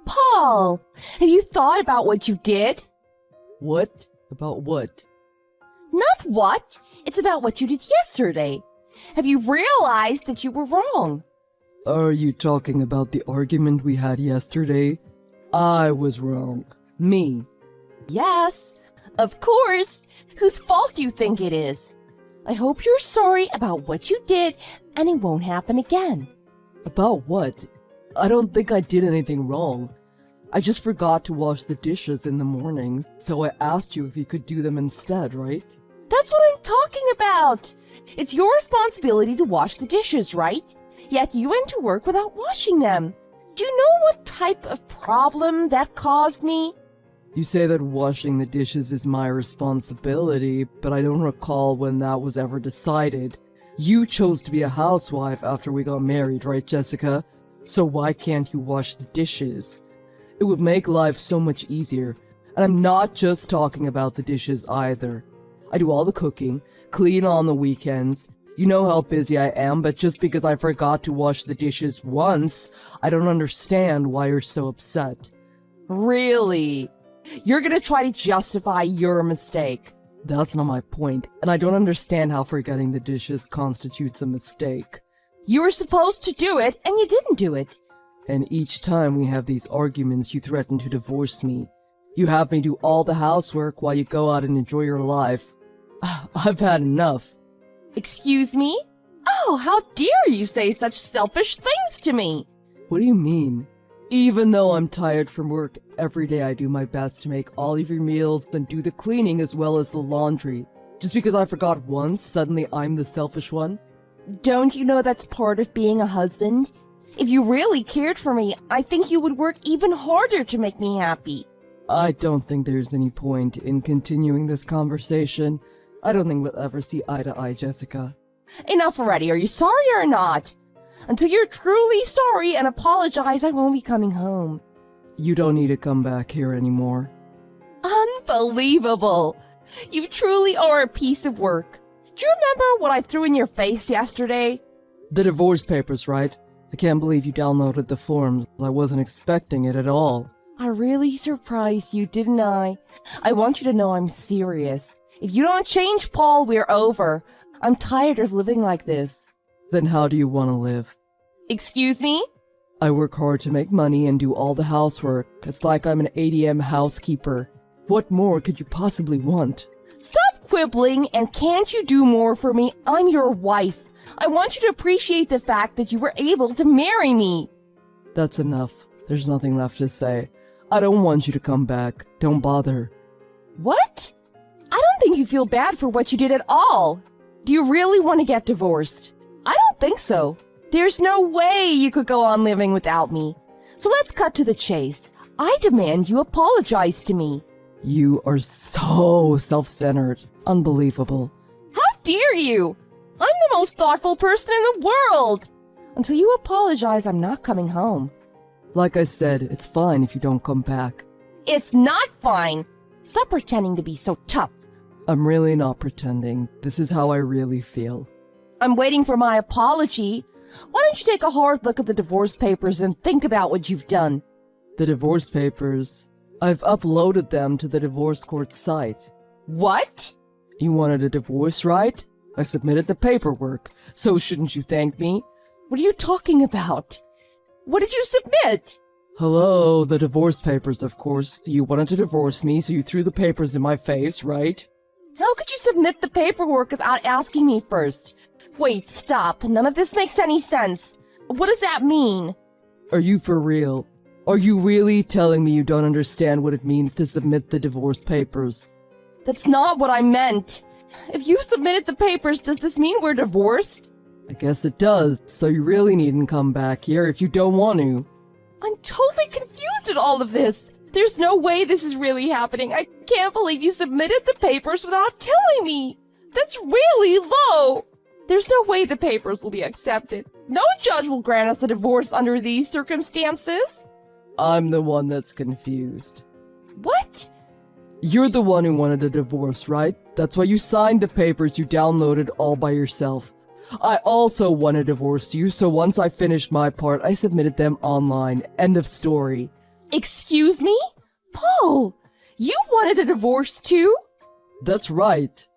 Paul, have you thought about what you did? What? About what? Not what. It's about what you did yesterday. Have you realized that you were wrong? Are you talking about the argument we had yesterday? I was wrong. Me. Yes, of course. Whose fault do you think it is? I hope you're sorry about what you did and it won't happen again. About what? I don't think I did anything wrong. I just forgot to wash the dishes in the mornings, so I asked you if you could do them instead, right? That's what I'm talking about. It's your responsibility to wash the dishes, right? Yet you went to work without washing them. Do you know what type of problem that caused me? You say that washing the dishes is my responsibility, but I don't recall when that was ever decided. You chose to be a housewife after we got married, right, Jessica? So why can't you wash the dishes? It would make life so much easier. And I'm not just talking about the dishes either. I do all the cooking, clean on the weekends. You know how busy I am, but just because I forgot to wash the dishes once, I don't understand why you're so upset. Really? You're gonna try to justify your mistake. That's not my point, and I don't understand how forgetting the dishes constitutes a mistake. You were supposed to do it, and you didn't do it. And each time we have these arguments, you threaten to divorce me. You have me do all the housework while you go out and enjoy your life. I've had enough. Excuse me? Oh, how dare you say such selfish things to me? What do you mean? Even though I'm tired from work, every day I do my best to make all of your meals, then do the cleaning as well as the laundry. Just because I forgot once, suddenly I'm the selfish one? Don't you know that's part of being a husband? If you really cared for me, I think you would work even harder to make me happy. I don't think there's any point in continuing this conversation. I don't think we'll ever see eye to eye, Jessica. Enough already. Are you sorry or not? Until you're truly sorry and apologize, I won't be coming home. You don't need to come back here anymore. Unbelievable. You truly are a piece of work. Do you remember what I threw in your face yesterday? The divorce papers, right? I can't believe you downloaded the forms. I wasn't expecting it at all. I really surprised you, didn't I? I want you to know I'm serious. If you don't change, Paul, we're over. I'm tired of living like this. Then how do you want to live? Excuse me? I work hard to make money and do all the housework. It's like I'm an ATM housekeeper. What more could you possibly want? Stop quibbling, and can't you do more for me? I'm your wife. I want you to appreciate the fact that you were able to marry me. That's enough. There's nothing left to say. I don't want you to come back. Don't bother. What? I don't think you feel bad for what you did at all. Do you really want to get divorced? I don't think so. There's no way you could go on living without me. So let's cut to the chase. I demand you apologize to me. You are so self-centered. Unbelievable. How dare you? I'm the most thoughtful person in the world. Until you apologize, I'm not coming home. Like I said, it's fine if you don't come back. It's not fine. Stop pretending to be so tough. I'm really not pretending. This is how I really feel. I'm waiting for my apology. Why don't you take a hard look at the divorce papers and think about what you've done? The divorce papers? I've uploaded them to the divorce court site. What? You wanted a divorce, right? I submitted the paperwork, so shouldn't you thank me? What are you talking about? What did you submit? Hello, the divorce papers, of course. You wanted to divorce me, so you threw the papers in my face, right? How could you submit the paperwork without asking me first? Wait, stop. None of this makes any sense. What does that mean? Are you for real? Are you really telling me you don't understand what it means to submit the divorce papers? That's not what I meant. If you submitted the papers, does this mean we're divorced? I guess it does, so you really needn't come back here if you don't want to. I'm totally confused at all of this. There's no way this is really happening. I can't believe you submitted the papers without telling me. That's really low. There's no way the papers will be accepted. No judge will grant us a divorce under these circumstances. I'm the one that's confused. What? You're the one who wanted a divorce, right? That's why you signed the papers you downloaded all by yourself. I also want to divorce you, so once I finished my part, I submitted them online. End of story. Excuse me? Paul, you wanted a divorce too? That's right.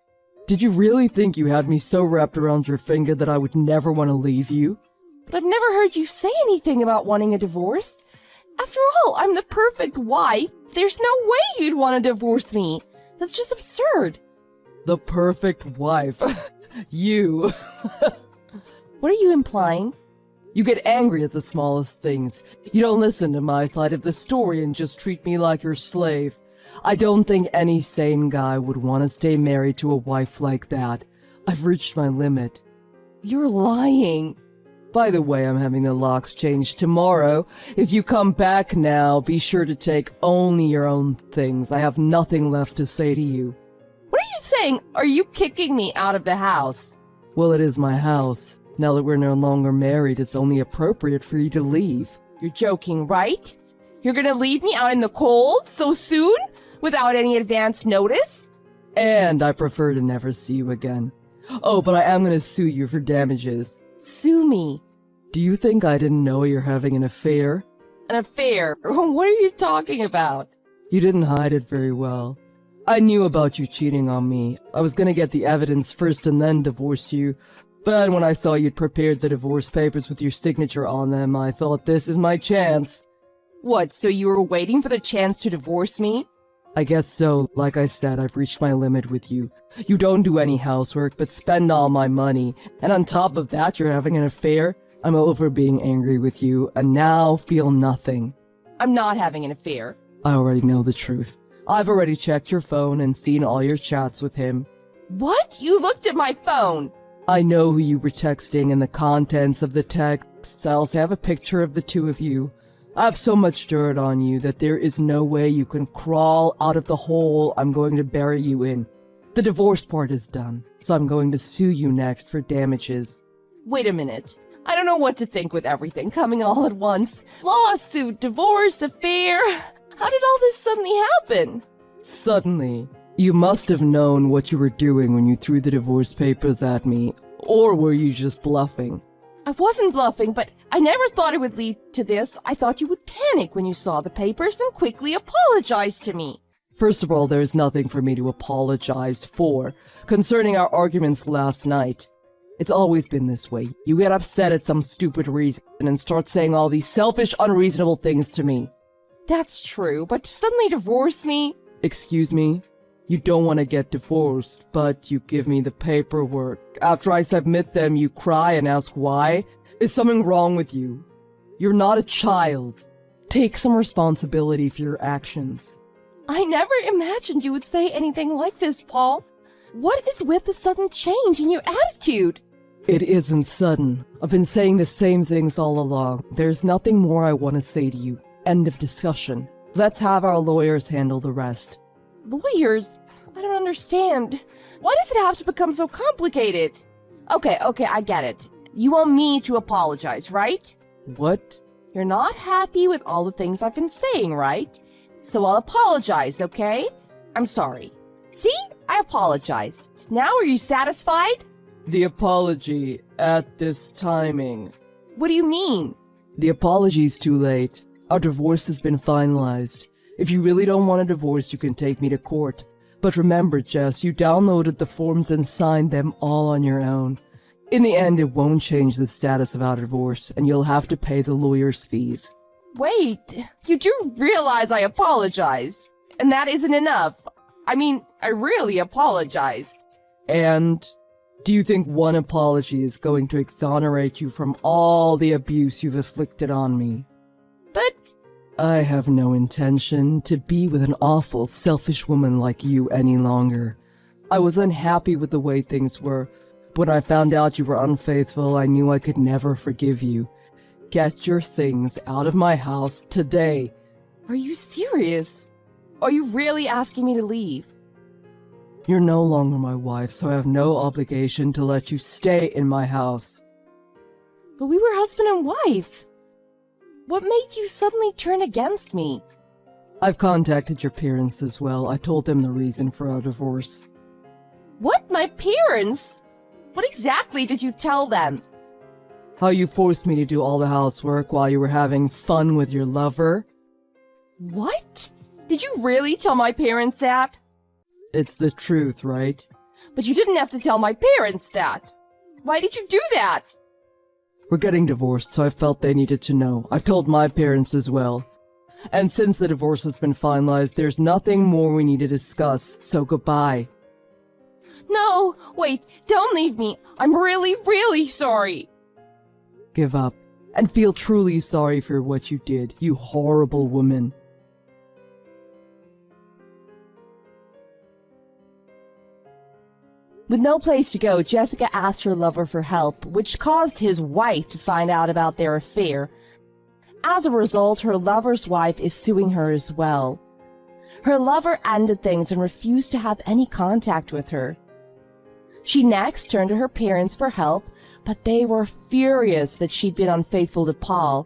Did you really think you had me so wrapped around your finger that I would never want to leave you? But I've never heard you say anything about wanting a divorce. After all, I'm the perfect wife. There's no way you'd want to divorce me. That's just absurd. The perfect wife. You. What are you implying? You get angry at the smallest things. You don't listen to my side of the story and just treat me like your slave. I don't think any sane guy would want to stay married to a wife like that. I've reached my limit. You're lying. By the way, I'm having the locks changed tomorrow. If you come back now, be sure to take only your own things. I have nothing left to say to you. What are you saying? Are you kicking me out of the house? Well, it is my house. Now that we're no longer married, it's only appropriate for you to leave. You're joking, right? You're gonna leave me out in the cold so soon? Without any advance notice? And I prefer to never see you again. Oh, but I am gonna sue you for damages. Sue me. Do you think I didn't know you're having an affair? An affair? What are you talking about? You didn't hide it very well. I knew about you cheating on me. I was gonna get the evidence first and then divorce you. But when I saw you'd prepared the divorce papers with your signature on them, I thought this is my chance. What, so you were waiting for the chance to divorce me? I guess so. Like I said, I've reached my limit with you. You don't do any housework, but spend all my money. And on top of that, you're having an affair? I'm over being angry with you, and now feel nothing. I'm not having an affair. I already know the truth. I've already checked your phone and seen all your chats with him. What? You looked at my phone? I know who you were texting and the contents of the texts. I also have a picture of the two of you. I have so much dirt on you that there is no way you can crawl out of the hole I'm going to bury you in. The divorce part is done, so I'm going to sue you next for damages. Wait a minute. I don't know what to think with everything coming all at once. Lawsuit, divorce, affair. How did all this suddenly happen? Suddenly. You must have known what you were doing when you threw the divorce papers at me, or were you just bluffing? I wasn't bluffing, but I never thought it would lead to this. I thought you would panic when you saw the papers and quickly apologize to me. First of all, there is nothing for me to apologize for. Concerning our arguments last night, it's always been this way. You get upset at some stupid reason and start saying all these selfish, unreasonable things to me. That's true, but to suddenly divorce me? Excuse me? You don't want to get divorced, but you give me the paperwork. After I submit them, you cry and ask why? Is something wrong with you? You're not a child. Take some responsibility for your actions. I never imagined you would say anything like this, Paul. What is with the sudden change in your attitude? It isn't sudden. I've been saying the same things all along. There's nothing more I want to say to you. End of discussion. Let's have our lawyers handle the rest. Lawyers? I don't understand. Why does it have to become so complicated? Okay, I get it. You want me to apologize, right? What? You're not happy with all the things I've been saying, right? So I'll apologize, okay? I'm sorry. See? I apologized. Now are you satisfied? The apology at this timing. What do you mean? The apology's too late. Our divorce has been finalized. If you really don't want a divorce, you can take me to court. But remember, Jess, you downloaded the forms and signed them all on your own. In the end, it won't change the status of our divorce, and you'll have to pay the lawyer's fees. Wait, you do realize I apologized, and that isn't enough. I mean, I really apologized. And do you think one apology is going to exonerate you from all the abuse you've inflicted on me? But I have no intention to be with an awful, selfish woman like you any longer. I was unhappy with the way things were. When I found out you were unfaithful, I knew I could never forgive you. Get your things out of my house today. Are you serious? Are you really asking me to leave? You're no longer my wife, so I have no obligation to let you stay in my house. But we were husband and wife. What made you suddenly turn against me? I've contacted your parents as well. I told them the reason for our divorce. What? My parents? What exactly did you tell them? How you forced me to do all the housework while you were having fun with your lover. What? Did you really tell my parents that? It's the truth, right? But you didn't have to tell my parents that. Why did you do that? We're getting divorced, so I felt they needed to know. I've told my parents as well. And since the divorce has been finalized, there's nothing more we need to discuss, so goodbye. No, wait, don't leave me. I'm really, really sorry. Give up, and feel truly sorry for what you did, you horrible woman. With no place to go, Jessica asked her lover for help, which caused his wife to find out about their affair. As a result, her lover's wife is suing her as well. Her lover ended things and refused to have any contact with her. She next turned to her parents for help, but they were furious that she'd been unfaithful to Paul.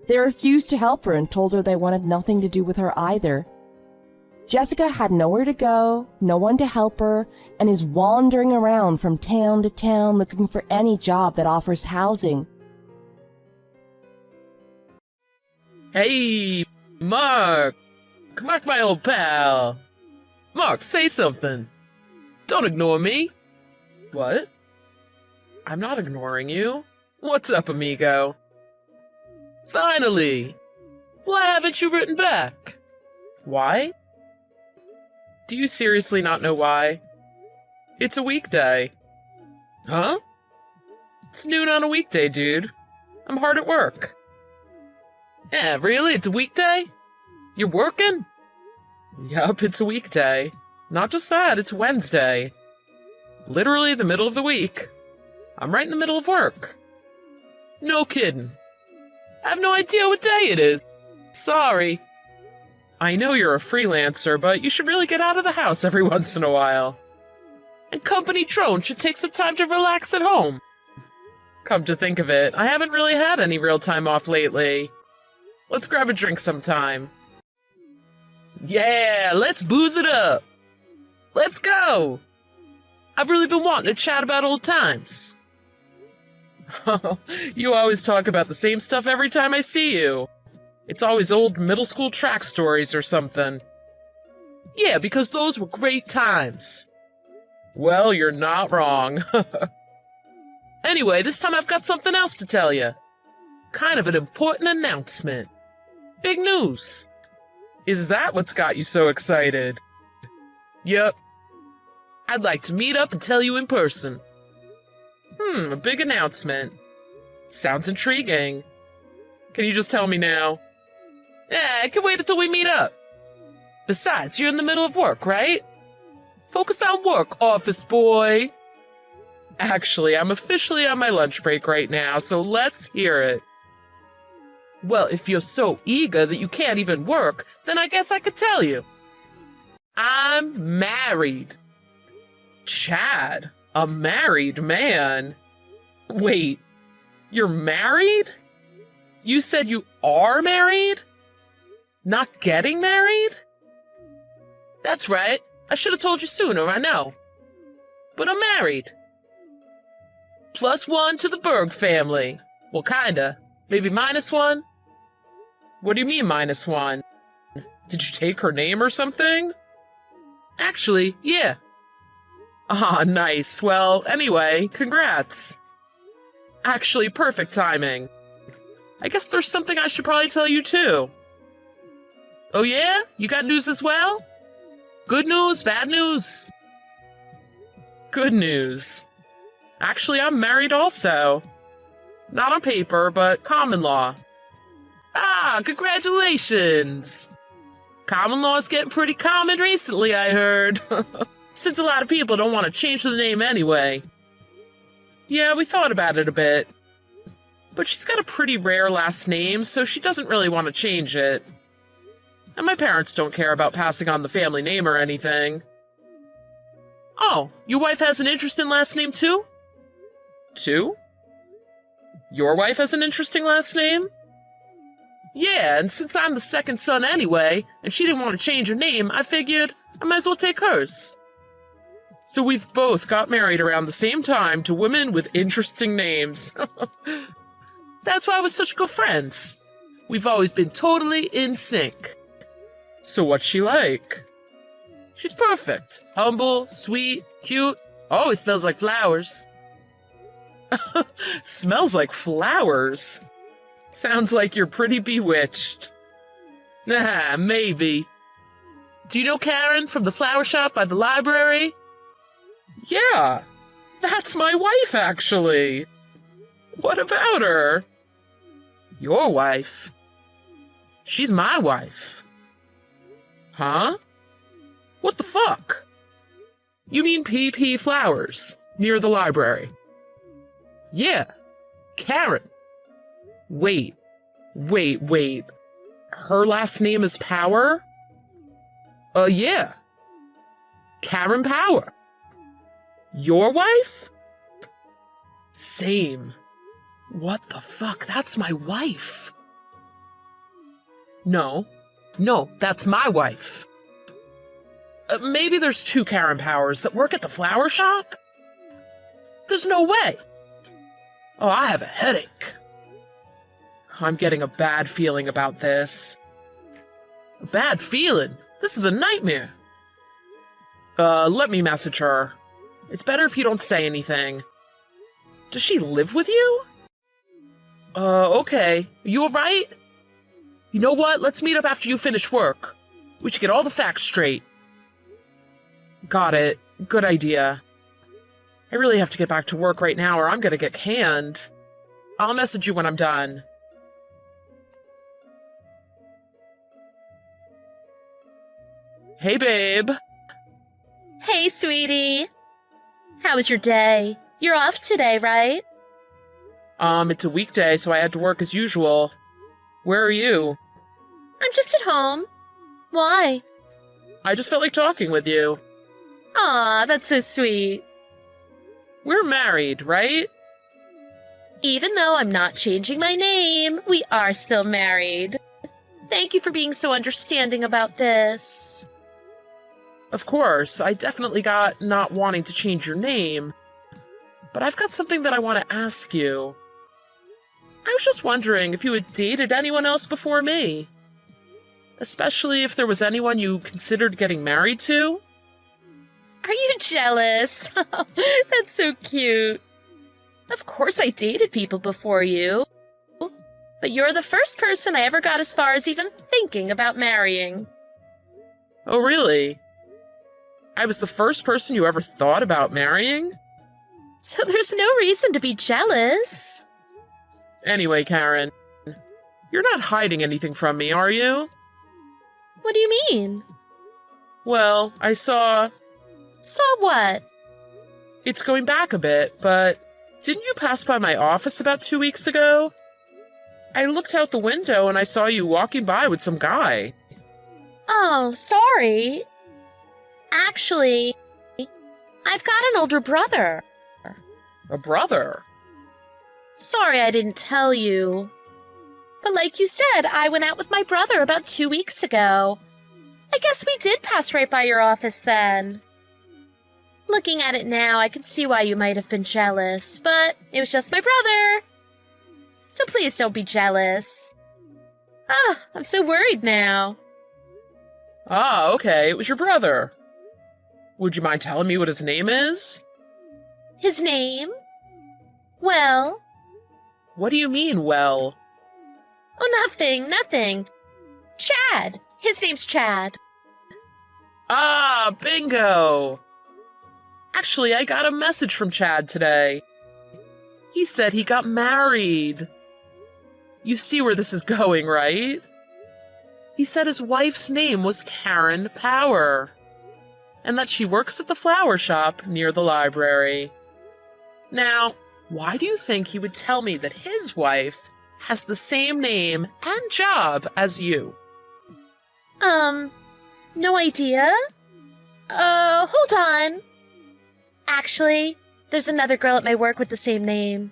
They refused to help her and told her they wanted nothing to do with her either. Jessica had nowhere to go, no one to help her, and is wandering around from town to town looking for any job that offers housing. Hey, Mark! Mark, my old pal! Mark, say something! Don't ignore me! What? I'm not ignoring you. What's up, amigo? Finally! Why haven't you written back? Why? Do you seriously not know why? It's a weekday. Huh? It's noon on a weekday, dude. I'm hard at work. Yeah, really? It's a weekday? You're working? Yup, it's a weekday. Not just that, it's Wednesday. Literally the middle of the week. I'm right in the middle of work. No kidding. I have no idea what day it is. Sorry. I know you're a freelancer, but you should really get out of the house every once in a while. And Company Trone should take some time to relax at home. Come to think of it, I haven't really had any real time off lately. Let's grab a drink sometime. Yeah, let's booze it up. Let's go. I've really been wanting to chat about old times. You always talk about the same stuff every time I see you. It's always old middle school track stories or something. Yeah, because those were great times. Well, you're not wrong. Anyway, this time I've got something else to tell you. Kind of an important announcement. Big news. Is that what's got you so excited? Yep. I'd like to meet up and tell you in person. A big announcement. Sounds intriguing. Can you just tell me now? Yeah, I can wait until we meet up. Besides, you're in the middle of work, right? Focus on work, office boy. Actually, I'm officially on my lunch break right now, so let's hear it. Well, if you're so eager that you can't even work, then I guess I could tell you. I'm married. Chad, a married man. Wait, you're married? You said you are married? Not getting married? That's right. I should have told you sooner, I know. But I'm married. +1 to the Berg family. Well, kinda. Maybe -1? What do you mean -1? Did you take her name or something? Actually, yeah. Ah, nice. Well, anyway, congrats. Actually, perfect timing. I guess there's something I should probably tell you too. Oh yeah? You got news as well? Good news, bad news? Good news. Actually, I'm married also. Not on paper, but common law. Ah, congratulations! Common law is getting pretty common recently, I heard. Since a lot of people don't want to change the name anyway. Yeah, we thought about it a bit. But she's got a pretty rare last name, so she doesn't really want to change it. And my parents don't care about passing on the family name or anything. Oh, your wife has an interesting last name too? Too? Your wife has an interesting last name? Yeah, and since I'm the second son anyway, and she didn't want to change her name, I figured I might as well take hers. So we've both got married around the same time to women with interesting names. That's why we're such good friends. We've always been totally in sync. So what's she like? She's perfect. Humble, sweet, cute. Always smells like flowers. Smells like flowers? Sounds like you're pretty bewitched. Nah, maybe. Do you know Karen from the flower shop by the library? Yeah, that's my wife, actually. What about her? Your wife? She's my wife. Huh? What the fuck? You mean PP Flowers, near the library? Yeah, Karen. Wait. Her last name is Power? Yeah. Karen Power. Your wife? Same. What the fuck? That's my wife. No, that's my wife. Maybe there's two Karen Powers that work at the flower shop? There's no way. Oh, I have a headache. I'm getting a bad feeling about this. A bad feeling? This is a nightmare. Let me message her. It's better if you don't say anything. Does she live with you? Okay. You alright? You know what? Let's meet up after you finish work. We should get all the facts straight. Got it. Good idea. I really have to get back to work right now or I'm gonna get canned. I'll message you when I'm done. Hey, babe. Hey, sweetie. How was your day? You're off today, right? It's a weekday, so I had to work as usual. Where are you? I'm just at home. Why? I just felt like talking with you. Aw, that's so sweet. We're married, right? Even though I'm not changing my name, we are still married. Thank you for being so understanding about this. Of course, I definitely got not wanting to change your name. But I've got something that I want to ask you. I was just wondering if you had dated anyone else before me. Especially if there was anyone you considered getting married to. Are you jealous? That's so cute. Of course I dated people before you. But you're the first person I ever got as far as even thinking about marrying. Oh, really? I was the first person you ever thought about marrying? So there's no reason to be jealous. Anyway, Karen, you're not hiding anything from me, are you? What do you mean? Well, I saw... Saw what? It's going back a bit, but didn't you pass by my office about 2 weeks ago? I looked out the window and I saw you walking by with some guy. Oh, sorry. Actually, I've got an older brother. A brother? Sorry I didn't tell you. But like you said, I went out with my brother about 2 weeks ago. I guess we did pass right by your office then. Looking at it now, I can see why you might have been jealous, but it was just my brother. So please don't be jealous. Ah, I'm so worried now. Ah, okay, it was your brother. Would you mind telling me what his name is? His name? Well... What do you mean, well? Oh, nothing. Chad. His name's Chad. Ah, bingo! Actually, I got a message from Chad today. He said he got married. You see where this is going, right? He said his wife's name was Karen Power, and that she works at the flower shop near the library. Now, why do you think he would tell me that his wife has the same name and job as you? No idea? Hold on. Actually, there's another girl at my work with the same name.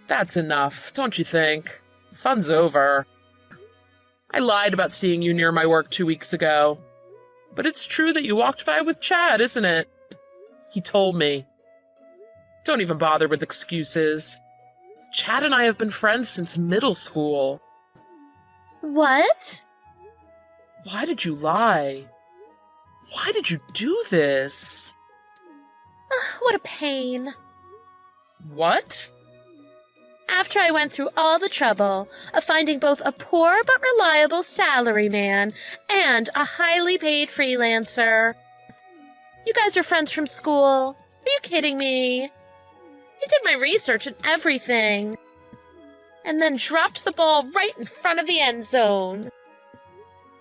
That's enough, don't you think? Fun's over. I lied about seeing you near my work 2 weeks ago. But it's true that you walked by with Chad, isn't it? He told me. Don't even bother with excuses. Chad and I have been friends since middle school. What? Why did you lie? Why did you do this? What a pain. What? After I went through all the trouble of finding both a poor but reliable salaryman and a highly paid freelancer. You guys are friends from school. Are you kidding me? I did my research and everything. And then dropped the ball right in front of the end zone.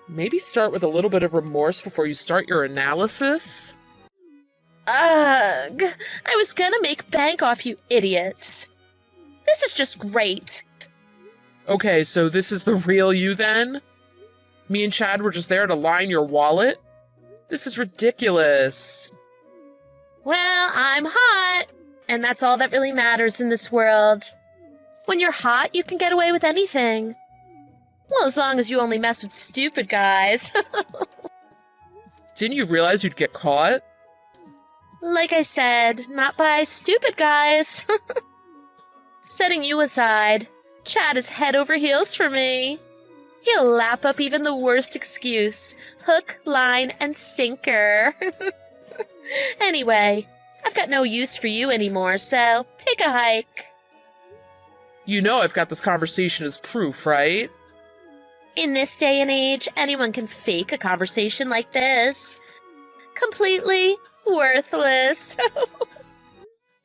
Maybe start with a little bit of remorse before you start your analysis? Ugh, I was gonna make bank off you idiots. This is just great. Okay, so this is the real you then? Me and Chad were just there to line your wallet? This is ridiculous. Well, I'm hot, and that's all that really matters in this world. When you're hot, you can get away with anything. Well, as long as you only mess with stupid guys. Didn't you realize you'd get caught? Like I said, not by stupid guys. Setting you aside, Chad is head over heels for me. He'll lap up even the worst excuse. Hook, line, and sinker. Anyway, I've got no use for you anymore, so take a hike. You know I've got this conversation as proof, right? In this day and age, anyone can fake a conversation like this. Completely worthless.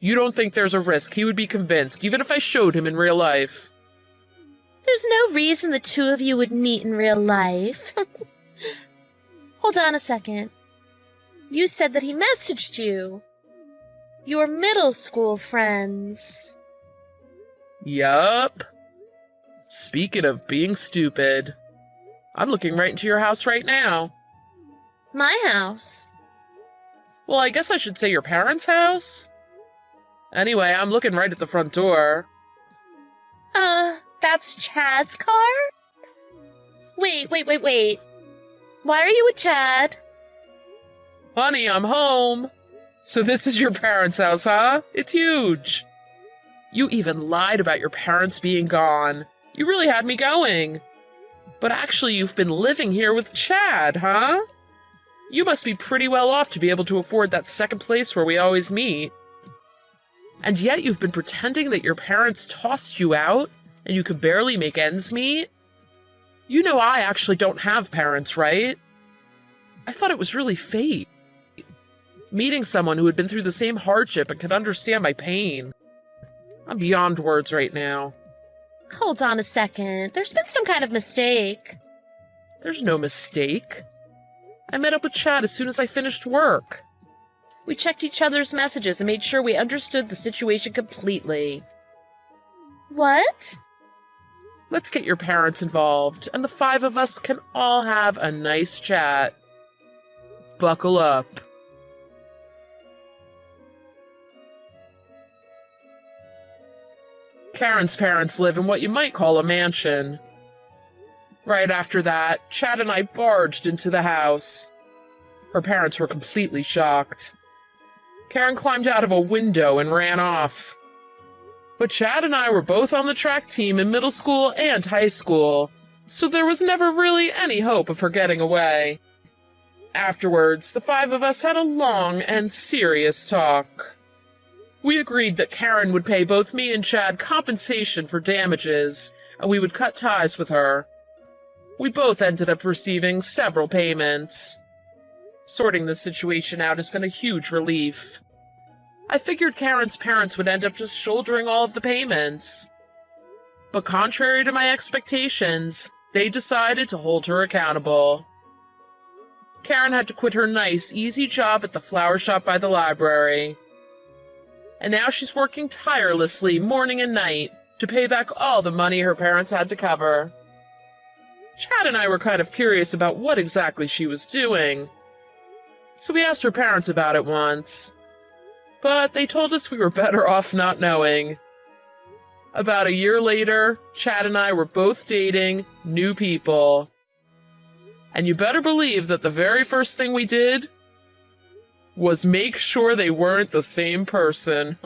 You don't think there's a risk he would be convinced, even if I showed him in real life? There's no reason the two of you would meet in real life. Hold on a second. You said that he messaged you. Your middle school friends. Yup. Speaking of being stupid, I'm looking right into your house right now. My house? Well, I guess I should say your parents' house? Anyway, I'm looking right at the front door. That's Chad's car? Wait. Why are you with Chad? Honey, I'm home. So this is your parents' house, huh? It's huge. You even lied about your parents being gone. You really had me going. But actually, you've been living here with Chad, huh? You must be pretty well off to be able to afford that second place where we always meet. And yet you've been pretending that your parents tossed you out and you could barely make ends meet? You know I actually don't have parents, right? I thought it was really fate. Meeting someone who had been through the same hardship and could understand my pain. I'm beyond words right now. Hold on a second. There's been some kind of mistake. There's no mistake. I met up with Chad as soon as I finished work. We checked each other's messages and made sure we understood the situation completely. What? Let's get your parents involved, and the five of us can all have a nice chat. Buckle up. Karen's parents live in what you might call a mansion. Right after that, Chad and I barged into the house. Her parents were completely shocked. Karen climbed out of a window and ran off. But Chad and I were both on the track team in middle school and high school, so there was never really any hope of her getting away. Afterwards, the five of us had a long and serious talk. We agreed that Karen would pay both me and Chad compensation for damages, and we would cut ties with her. We both ended up receiving several payments. Sorting this situation out has been a huge relief. I figured Karen's parents would end up just shouldering all of the payments. But contrary to my expectations, they decided to hold her accountable. Karen had to quit her nice, easy job at the flower shop by the library. And now she's working tirelessly morning and night to pay back all the money her parents had to cover. Chad and I were kind of curious about what exactly she was doing, so we asked her parents about it once. But they told us we were better off not knowing. About a year later, Chad and I were both dating new people. And you better believe that the very first thing we did was make sure they weren't the same person.